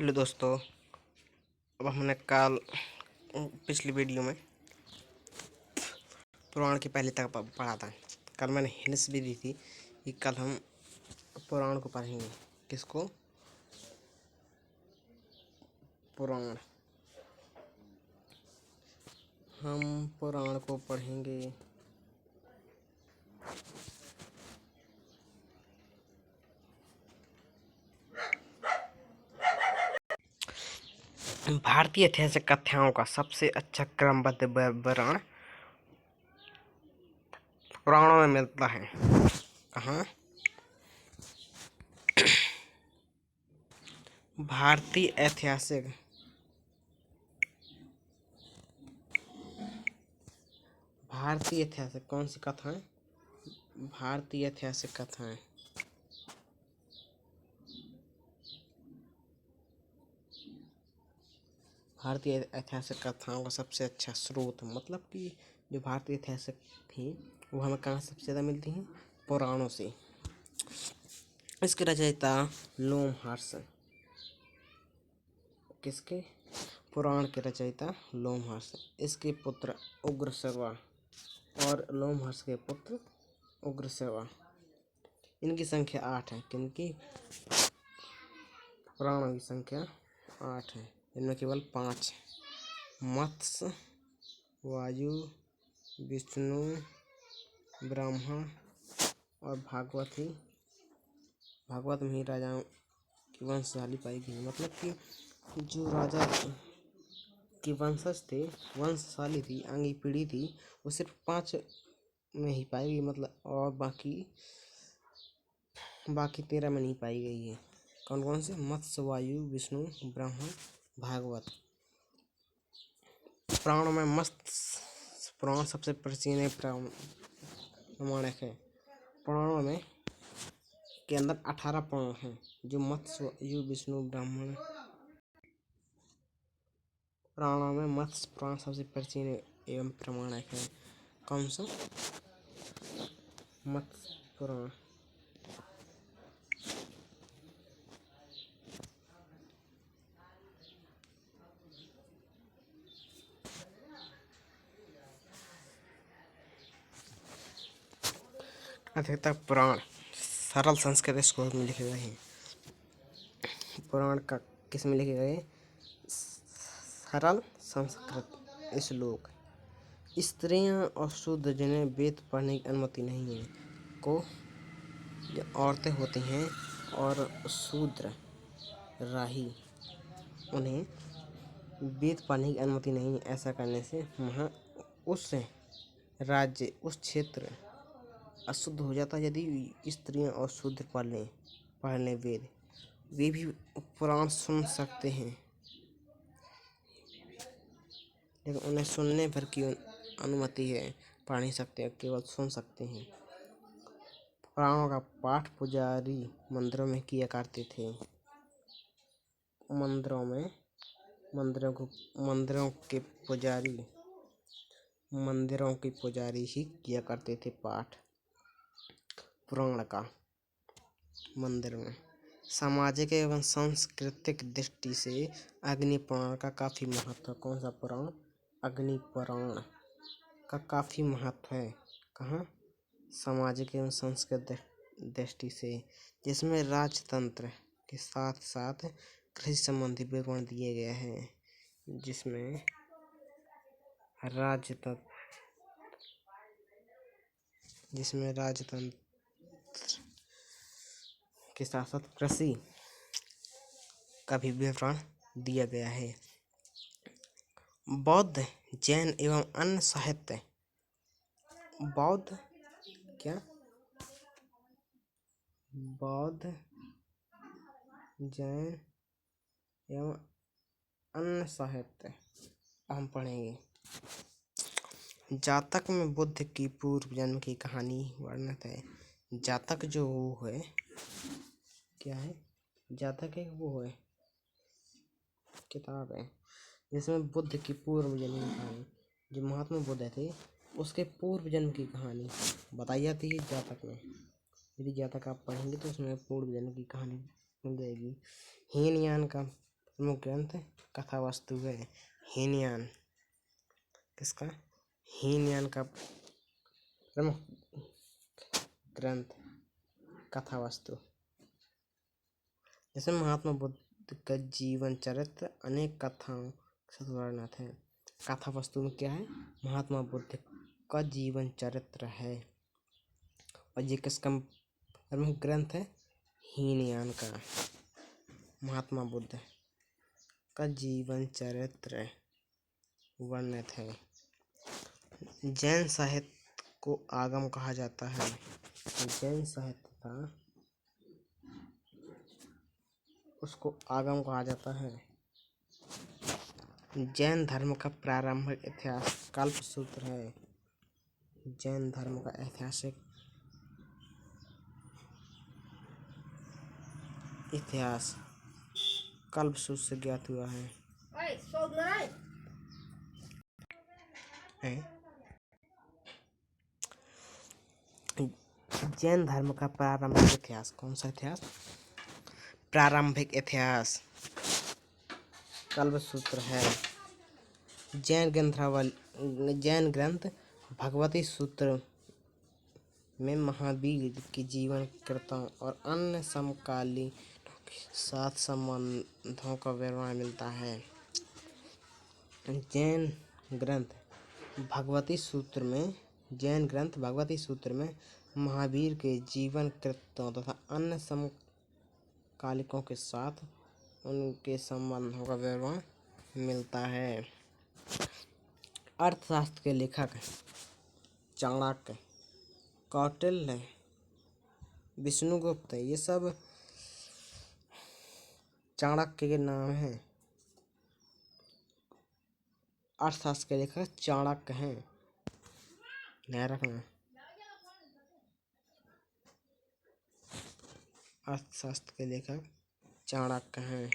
Hello दोस्तों। अब हमने कल पिछली वीडियो में पुराण के पहले तक पढ़ा था। कल मैंने हिंट्स भी दी थी कि कल हम पुराण को पढ़ेंगे। किसको? पुराण। हम पुराण को पढ़ेंगे। भारतीय ऐतिहासिक कथाओं का सबसे अच्छा क्रमबद्ध विवरण पुराणों में मिलता है। कहाँ? भारतीय ऐतिहासिक कौन सी कथाएं? भारतीय ऐतिहासिक कथाएं। भारतीय ऐतिहासिक कथाओं का सबसे अच्छा स्रोत, मतलब कि जो भारतीय ऐतिहासिक थी वो हमें कहाँ सबसे ज़्यादा मिलती हैं? पुराणों से। इसके रचयिता लोमहर्ष। किसके? पुराण के रचयिता लोमहर्ष। इसके पुत्र उग्रसेवा और लोमहर्ष के पुत्र उग्रसेवा। इनकी संख्या 8 है। किनकी? पुराणों की संख्या 8 है। इनमें केवल 5 मत्स्य, वायु, विष्णु, ब्रह्मा और भागवत में ही राजाओं की वंशशाली पाई गई। मतलब कि जो राजा की वंशज थे, वंशशाली थी, आगे पीढ़ी थी, वो सिर्फ 5 में ही पाई गई। मतलब और बाकी 13 में नहीं पाई गई है। कौन कौन से? मत्स्य, वायु, विष्णु, ब्रह्मा, भागवत। पुराणों में पुराण सबसे प्राचीन प्रमाणिक है। पुराणों में के अंदर 18 पुराण हैं, जो मत्स्य, वायु, विष्णु, ब्रह्मण। पुराणों में मत्स्य पुराण सबसे प्राचीन एवं प्रमाणिक है। कौन सा? मत्स्य पुराण। अधिकतर पुराण सरल संस्कृत श्लोक में लिखे गए हैं। पुराण का किस में लिखे गए? सरल संस्कृत श्लोक। स्त्रियां और शूद्र जिन्हें वेद पढ़ने की अनुमति नहीं है को, जो औरतें होती हैं और शूद्र राही, उन्हें वेद पढ़ने की अनुमति नहीं है। ऐसा करने से वहाँ उस राज्य, उस क्षेत्र अशुद्ध हो जाता। यदि स्त्रियां और शूद्र पढ़ लें वेद, वे भी पुराण सुन सकते हैं, लेकिन उन्हें सुनने भर की अनुमति है, पढ़ नहीं सकते, केवल सुन सकते हैं। पुराणों का पाठ पुजारी मंदिरों में किया करते थे। मंदिरों के पुजारी ही किया करते थे पाठ पुराण का मंदिर में। सामाजिक एवं सांस्कृतिक दृष्टि से अग्नि पुराण का काफी महत्व है। कौन सा पुराण? अग्नि पुराण का काफी महत्व है। कहाँ? सामाजिक एवं सांस्कृतिक दृष्टि से, जिसमें राजतंत्र के साथ साथ कृषि संबंधी विवरण दिए गए हैं। जिसमें राजतंत्र के साथ साथ कृषि का भी विवरण दिया गया है। बौद्ध, जैन एवं अन्य साहित्य। बौद्ध क्या? बौद्ध, जैन एवं अन्य साहित्य हम पढ़ेंगे। जातक में बुद्ध की पूर्व जन्म की कहानी वर्णित है। जातक जो वो है, क्या है? जातक एक वो है, किताब है, जिसमें बुद्ध की पूर्व जन्म की कहानी, जो महात्मा बुद्ध थे उसके पूर्व जन्म की कहानी बताई जाती है जातक में। यदि जातक आप पढ़ेंगे तो उसमें पूर्व जन्म की कहानी मिल जाएगी। हीनयान का प्रमुख ग्रंथ कथा वस्तु है। हीनयान किसका? हीनयान का प्रमुख ग्रंथ कथा वस्तु। जैसे महात्मा बुद्ध का जीवन चरित्र अनेक कथाओं के साथ वर्णित है। कथा वस्तु में क्या है? महात्मा बुद्ध का जीवन चरित्र है। और ये किसका प्रमुख ग्रंथ है? हीनयान का। महात्मा बुद्ध का जीवन चरित्र वर्णित है। जैन साहित्य को आगम कहा जाता है। जैन साहित्य था उसको आगम कहा जाता है। जैन धर्म का प्रारंभिक इतिहास कल्पसूत्र है। जैन धर्म का ऐतिहासिक इतिहास कल्पसूत्र से ज्ञात हुआ है। जैन धर्म का प्रारंभिक इतिहास। कौन सा इतिहास? प्रारंभिक इतिहास कल्पसूत्र है। जैन ग्रंथ भगवती सूत्र में महावीर की जीवन कृतों और अन्य समकालीनों के साथ संबंधों का विवरण मिलता है। जैन ग्रंथ भगवती सूत्र में महावीर के जीवन कृत्यों तथा अन्य समकालिकों के साथ उनके संबंधों का विवरण मिलता है। अर्थशास्त्र के लेखक चाणक्य, कौटिल्य, विष्णुगुप्त, ये सब चाणक्य के नाम हैं। अर्थशास्त्र के लेखक चाणक्य हैं, ध्यान रखना। अर्थशास्त्र के लेखक चाणक्य हैं।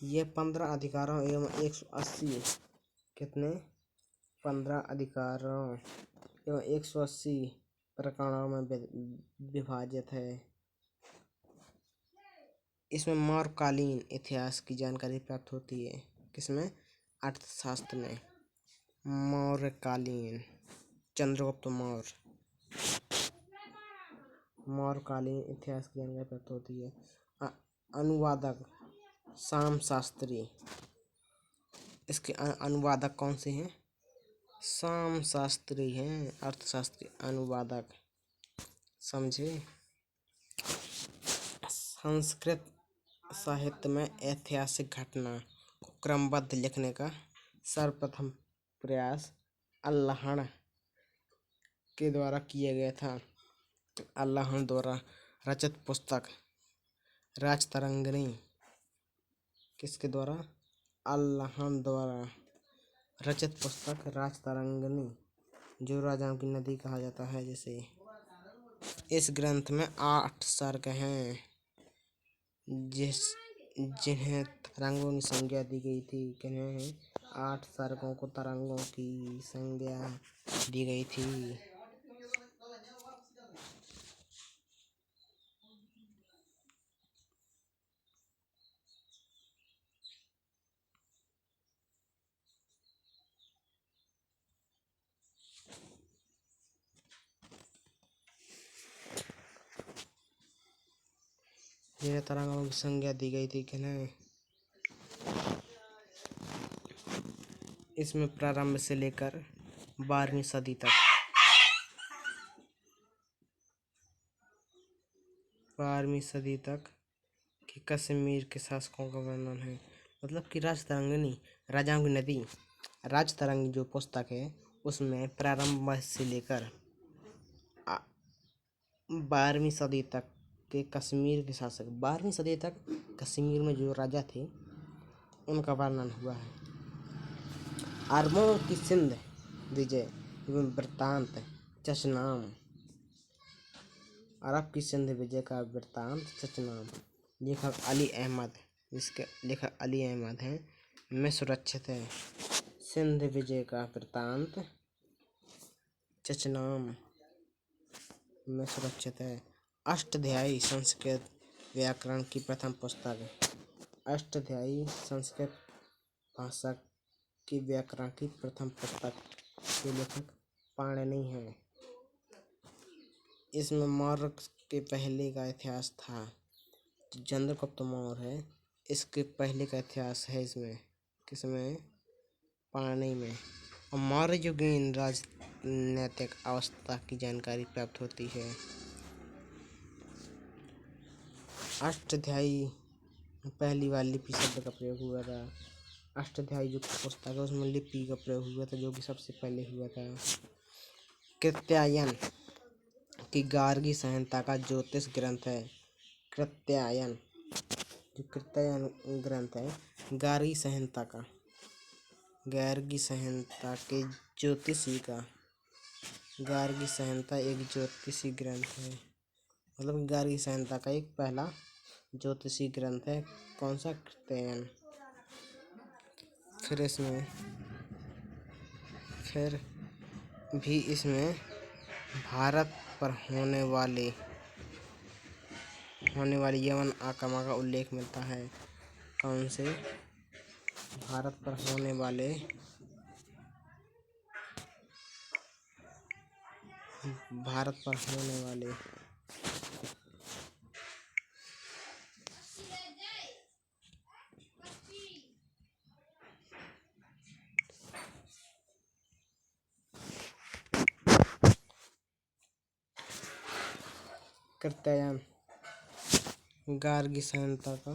ये 15 अधिकारों एवं 180 कितने 15 अधिकारों एवं 180 प्रकरणों में विभाजित है। इसमें मौर्यकालीन इतिहास की जानकारी प्राप्त होती है। किसमें? अर्थशास्त्र में। मौर्यकालीन चंद्रगुप्त मौर्यकालीन इतिहास की जानकारी प्राप्त होती है। अनुवादक सामशास्त्री। इसके अनुवादक कौन से हैं? सामशास्त्री हैं, अर्थशास्त्री अनुवादक। समझे? संस्कृत साहित्य में ऐतिहासिक घटना को क्रमबद्ध लिखने का सर्वप्रथम प्रयास अल्लाहण के द्वारा किया गया था। अल्लाहण द्वारा रचित पुस्तक राजतरंगिणी। किसके द्वारा? अल्लाहण द्वारा रचित पुस्तक राजतरंगिणी, जो राजाओं की नदी कहा जाता है। जैसे इस ग्रंथ में 8 सर्ग हैं जिन्हें तरंगों की संज्ञा दी गई थी। किन्हें? 8 सर्गों को तरंगों की संज्ञा दी गई थी। जिन्हें तरंगों की संज्ञा दी गई थी। किन्हें? इसमें प्रारंभ से लेकर 12वीं सदी तक 12वीं सदी तक के कश्मीर के शासकों का वर्णन है। मतलब कि राजतरंगिणी, राजाओं की नदी, राजतरंगिणी जो पुस्तक है उसमें प्रारंभ से लेकर 12वीं सदी तक के कश्मीर के शासक, 12वीं सदी तक कश्मीर में जो राजा थे उनका वर्णन हुआ है। अरबों की सिंध विजय एवं वृत्तांत चचनाम। अरब की सिंध विजय का वृत्तांत चचनाम। लेखक अली अहमद, जिसके लेखक अली अहमद हैं, में सुरक्षित है। सिंध विजय का वृत्तांत चचनाम में सुरक्षित है। अष्टाध्यायी संस्कृत व्याकरण की प्रथम पुस्तक। अष्टाध्यायी संस्कृत भाषा की व्याकरण की प्रथम पुस्तक के लेखक पाणिनि हैं। इसमें मौर्य के पहले का इतिहास था। चंद्रगुप्त मौर्य है, इसके पहले का इतिहास है इसमें, किसमें? पाणिनि में। और मौर्य युगीन राजनैतिक अवस्था की जानकारी प्राप्त होती है। अष्टाध्यायी पहली बार लिपि शब्द का प्रयोग हुआ था। अष्टाध्यायी जो पुस्तक है उसमें लिपि का प्रयोग हुआ था, जो कि सबसे पहले हुआ था। कात्यायन की गार्गी संहिता का ज्योतिष ग्रंथ है। कात्यायन जो कात्यायन ग्रंथ है, गार्गी संहिता के ज्योतिषी का। गार्गी संहिता एक ज्योतिषी ग्रंथ है, मतलब गार्गी संहिता का एक पहला ज्योतिषी ग्रंथ है। कौन सा? कात्यायन। फिर भी इसमें भारत पर होने वाली यवन आक्रमण का उल्लेख मिलता है। कौन से? भारत पर होने वाले कात्यायन गार्गी संहिता का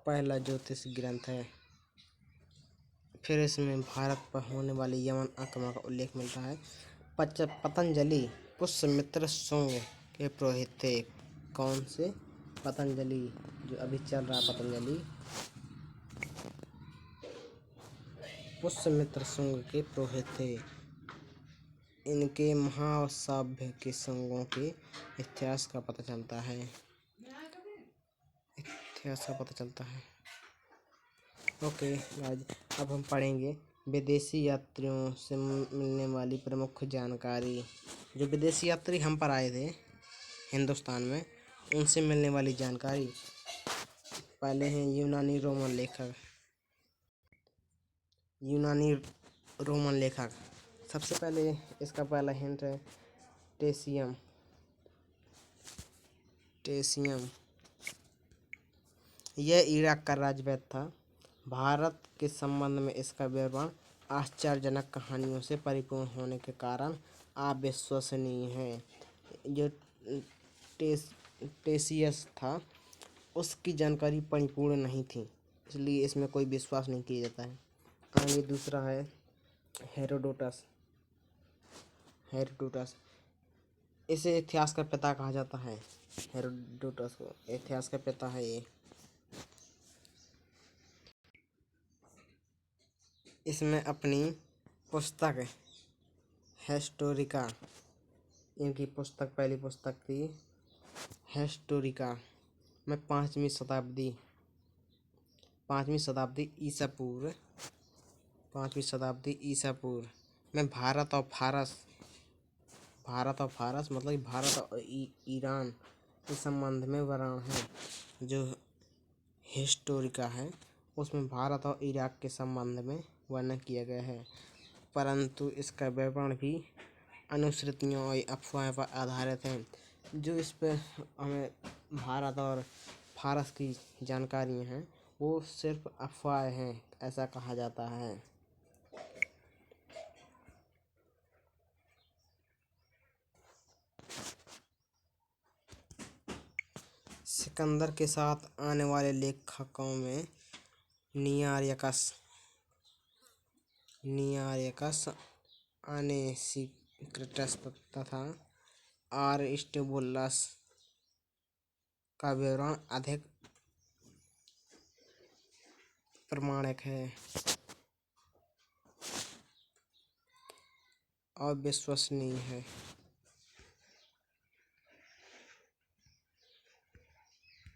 पहला ज्योतिष ग्रंथ है। फिर इसमें भारत पर होने वाले यवन आक्रमण का उल्लेख मिलता है। पतंजलि पुष्यमित्र शुंग के पुरोहित थे। कौन से? पतंजलि जो अभी चल रहा पतंजलि, पुष्यमित्र शुंग के पुरोहित थे। इनके महासभ्य के संघों के इतिहास का पता चलता है। ओके गाइस, अब हम पढ़ेंगे विदेशी यात्रियों से मिलने वाली प्रमुख जानकारी। जो विदेशी यात्री हम पर आए थे हिंदुस्तान में, उनसे मिलने वाली जानकारी। पहले हैं यूनानी रोमन लेखक। सबसे पहले इसका पहला हिंट है टेसियम। यह इराक का राजवैद्य था। भारत के संबंध में इसका विवरण आश्चर्यजनक कहानियों से परिपूर्ण होने के कारण अविश्वसनीय है। जो टेसियस था, उसकी जानकारी परिपूर्ण नहीं थी, इसलिए इसमें कोई विश्वास नहीं किया जाता है। आगे दूसरा है हेरोडोटस। इसे इतिहास का पिता कहा जाता है। हेरोडोटस को इतिहास का पिता है ये। इसमें अपनी पुस्तक हिस्टोरिका, इनकी पहली पुस्तक थी हिस्टोरिका में 5वीं शताब्दी ईसा पूर्व में भारत और फारस मतलब भारत और ईरान के संबंध में वर्णन है। जो हिस्टोरिका है उसमें भारत और इराक के संबंध में वर्णन किया गया है, परंतु इसका विवरण भी अनुश्रुतियों और अफवाह पर आधारित है। जो इस पर हमें भारत और फारस की जानकारी हैं, वो सिर्फ अफवाह हैं, ऐसा कहा जाता है। सिकंदर के साथ आने वाले लेखकों में नियार्कस अनेसिक्रिटस तथा अरिस्टोबुलस का विवरण अधिक प्रामाणिक है और विश्वसनीय है।